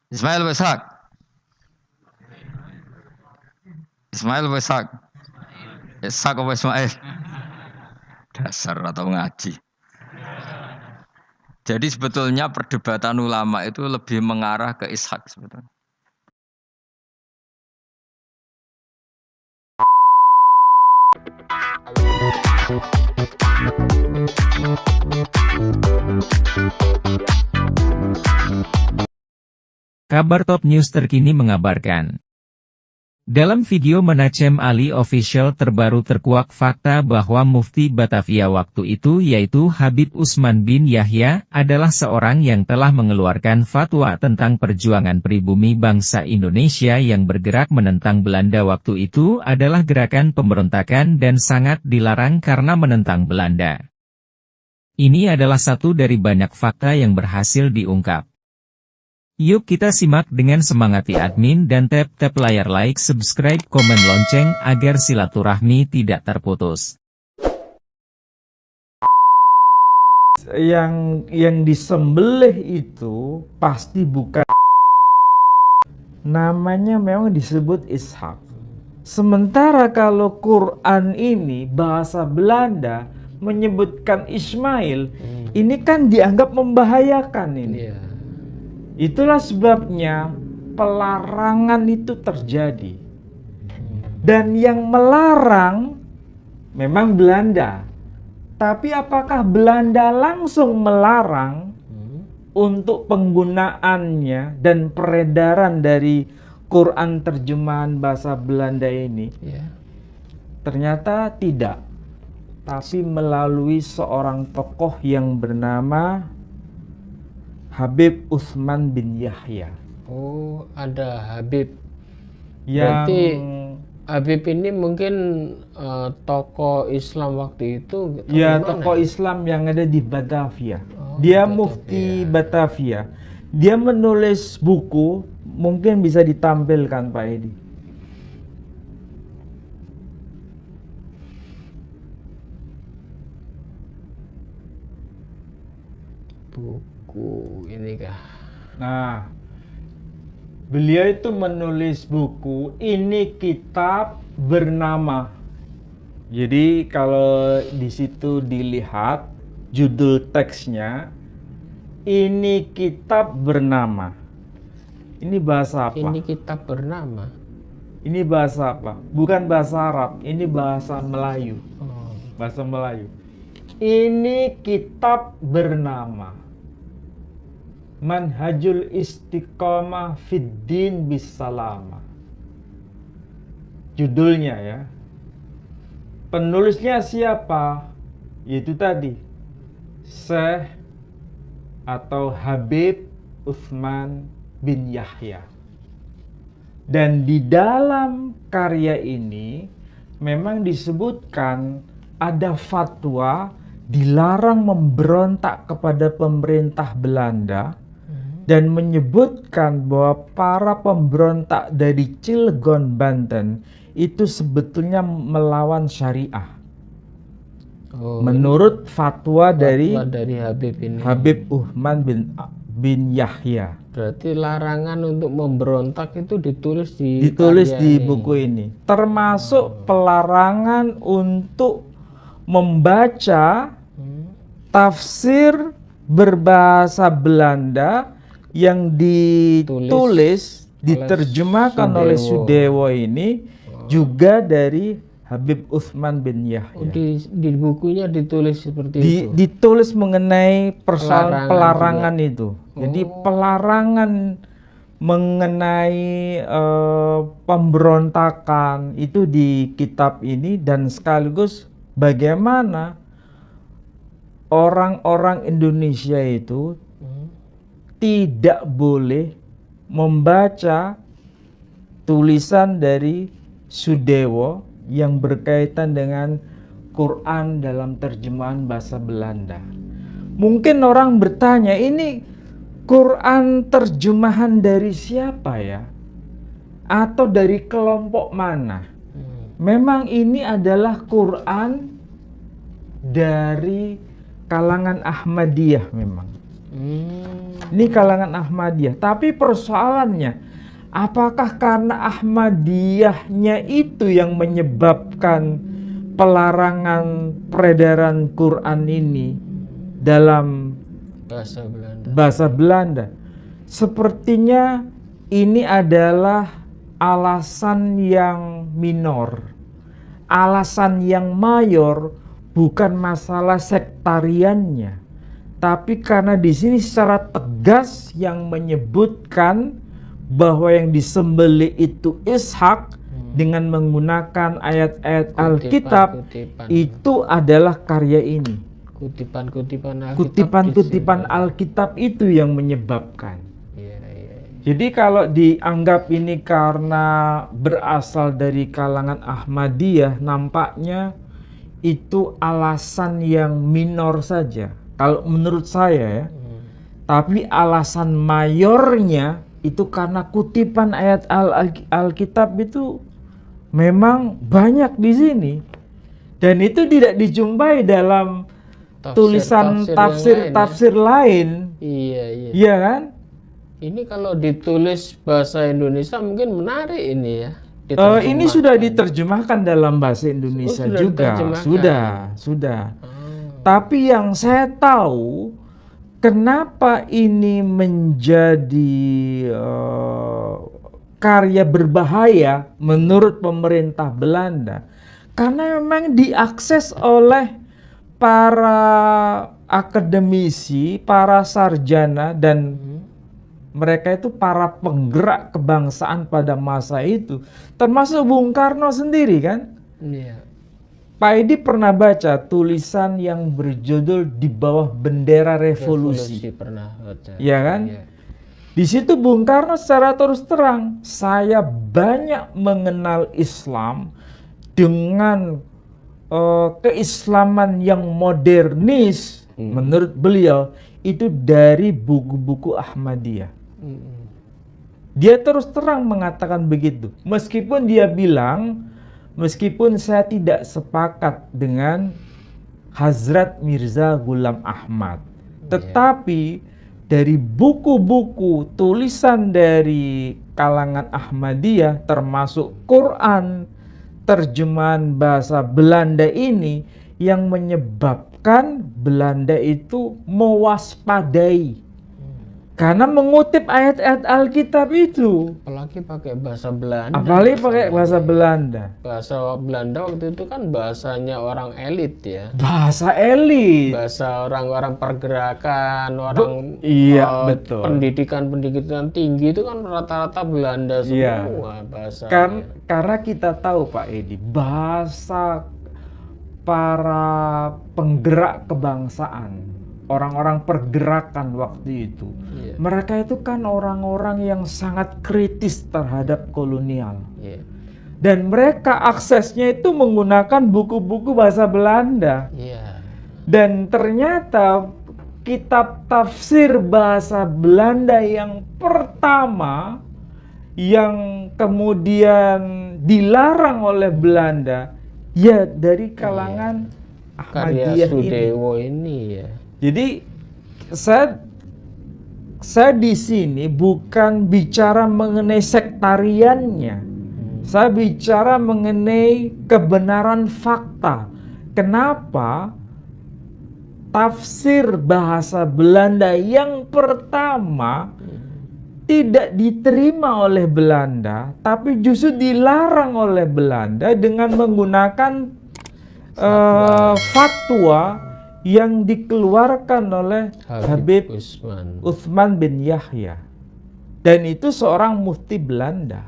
Ismail Ishak. Ismail Ishak. Ishak apa Ismail? Dasar atau ngaji. Jadi sebetulnya perdebatan ulama itu lebih mengarah ke Ishak sebetulnya. Kabar Top News terkini mengabarkan. Dalam video Menachem Ali Official terbaru terkuak fakta bahwa Mufti Batavia waktu itu yaitu Habib Utsman bin Yahya adalah seorang yang telah mengeluarkan fatwa tentang perjuangan pribumi bangsa Indonesia yang bergerak menentang Belanda waktu itu adalah gerakan pemberontakan dan sangat dilarang karena menentang Belanda. Ini adalah satu dari banyak fakta yang berhasil diungkap. Yuk kita simak dengan semangati admin dan tap layar like, subscribe, komen lonceng agar silaturahmi tidak terputus. Yang disembelih itu pasti bukan, namanya memang disebut Ishak. Sementara kalau Quran ini bahasa Belanda menyebutkan Ismail, ini kan dianggap membahayakan ini. Itulah sebabnya pelarangan itu terjadi. Dan yang melarang memang Belanda. Tapi apakah Belanda langsung melarang untuk penggunaannya dan peredaran dari Quran terjemahan bahasa Belanda ini? Ternyata tidak. Tapi melalui seorang tokoh yang bernama Habib Utsman bin Yahya. Oh, ada Habib. Yang Berarti Habib ini mungkin tokoh Islam waktu itu. ya tokoh Islam yang ada di Batavia. Oh, Dia Batavia. mufti Batavia. Dia menulis buku, mungkin bisa ditampilkan Pak Edi. Buku ini kah? Nah, beliau itu menulis buku, ini kitab bernama. Jadi kalau di situ dilihat judul teksnya, ini kitab bernama. Ini bahasa apa? Ini kitab bernama. Ini bahasa apa? Bukan bahasa Arab, ini bahasa Melayu. Oh. Bahasa Melayu. Ini kitab bernama Manhajul Istiqomah Fiddin Bisalama. Judulnya ya. Penulisnya siapa? Yaitu tadi Syekh atau Habib Utsman bin Yahya. Dan di dalam karya ini memang disebutkan ada fatwa dilarang memberontak kepada pemerintah Belanda dan menyebutkan bahwa para pemberontak dari Cilegon, Banten itu sebetulnya melawan syariah. Oh, Menurut fatwa dari Habib ini. Habib Utsman bin Yahya. Berarti larangan untuk memberontak itu ditulis di Buku ini. Termasuk pelarangan untuk membaca tafsir berbahasa Belanda yang diterjemahkan oleh Sudewo ini juga dari Habib Utsman bin Yahya. Oh, di bukunya ditulis seperti itu. Ditulis mengenai persoalan pelarangan itu. Jadi pelarangan mengenai pemberontakan itu di kitab ini, dan sekaligus bagaimana orang-orang Indonesia itu tidak boleh membaca tulisan dari Sudewo yang berkaitan dengan Quran dalam terjemahan bahasa Belanda. Mungkin orang bertanya, ini Quran terjemahan dari siapa ya? Atau dari kelompok mana? Memang ini adalah Quran dari kalangan Ahmadiyah memang. Ini kalangan Ahmadiyah. Tapi persoalannya, apakah karena Ahmadiyahnya itu yang menyebabkan pelarangan peredaran Quran ini dalam bahasa Belanda? Sepertinya ini adalah alasan yang minor. Alasan yang mayor bukan masalah sektariannya, tapi karena di sini secara tegas yang menyebutkan bahwa yang disembelih itu Ishak dengan menggunakan ayat-ayat Alkitab, itu adalah karya ini. Kutipan-kutipan Alkitab itu yang menyebabkan. Jadi kalau dianggap ini karena berasal dari kalangan Ahmadiyah, nampaknya itu alasan yang minor saja kalau menurut saya ya. Tapi alasan mayornya itu karena kutipan ayat Alkitab itu memang banyak di sini, dan itu tidak dijumpai dalam tulisan tafsir lain. Iya kan? Ini kalau ditulis bahasa Indonesia mungkin menarik ini ya. Ini sudah diterjemahkan dalam bahasa Indonesia juga. Sudah. Tapi yang saya tahu, kenapa ini menjadi karya berbahaya menurut pemerintah Belanda? Karena memang diakses oleh para akademisi, para sarjana, dan mereka itu para penggerak kebangsaan pada masa itu, termasuk Bung Karno sendiri kan? Iya. Pak Edi pernah baca tulisan yang berjudul Di Bawah Bendera Revolusi. Pernah baca. Iya kan? Iya. Di situ Bung Karno secara terus terang, saya banyak mengenal Islam dengan keislaman yang modernis, menurut beliau itu dari buku-buku Ahmadiyah. Dia terus terang mengatakan begitu. Meskipun dia bilang, meskipun saya tidak sepakat dengan Hazrat Mirza Ghulam Ahmad, tetapi dari buku-buku tulisan dari kalangan Ahmadiyah, termasuk Quran, terjemahan bahasa Belanda ini, yang menyebabkan Belanda itu mewaspadai. Karena mengutip ayat-ayat Alkitab itu. Apalagi pakai bahasa Belanda. Bahasa Belanda. Bahasa Belanda waktu itu kan bahasanya orang elit ya. Bahasa elit. Bahasa orang-orang pergerakan, orang betul. Pendidikan tinggi itu kan rata-rata Belanda semua bahasanya. Karena kita tahu Pak Edi, bahasa para penggerak kebangsaan, orang-orang pergerakan waktu itu, mereka itu kan orang-orang yang sangat kritis terhadap kolonial. Dan mereka aksesnya itu menggunakan buku-buku bahasa Belanda. Dan ternyata kitab tafsir bahasa Belanda yang pertama yang kemudian dilarang oleh Belanda, ya dari kalangan Ahmadiyah ini ya. Jadi saya di sini bukan bicara mengenai sektariannya. Saya bicara mengenai kebenaran fakta. Kenapa tafsir bahasa Belanda yang pertama tidak diterima oleh Belanda, tapi justru dilarang oleh Belanda dengan menggunakan fatwa yang dikeluarkan oleh Habib Utsman bin Yahya, dan itu seorang mufti Belanda.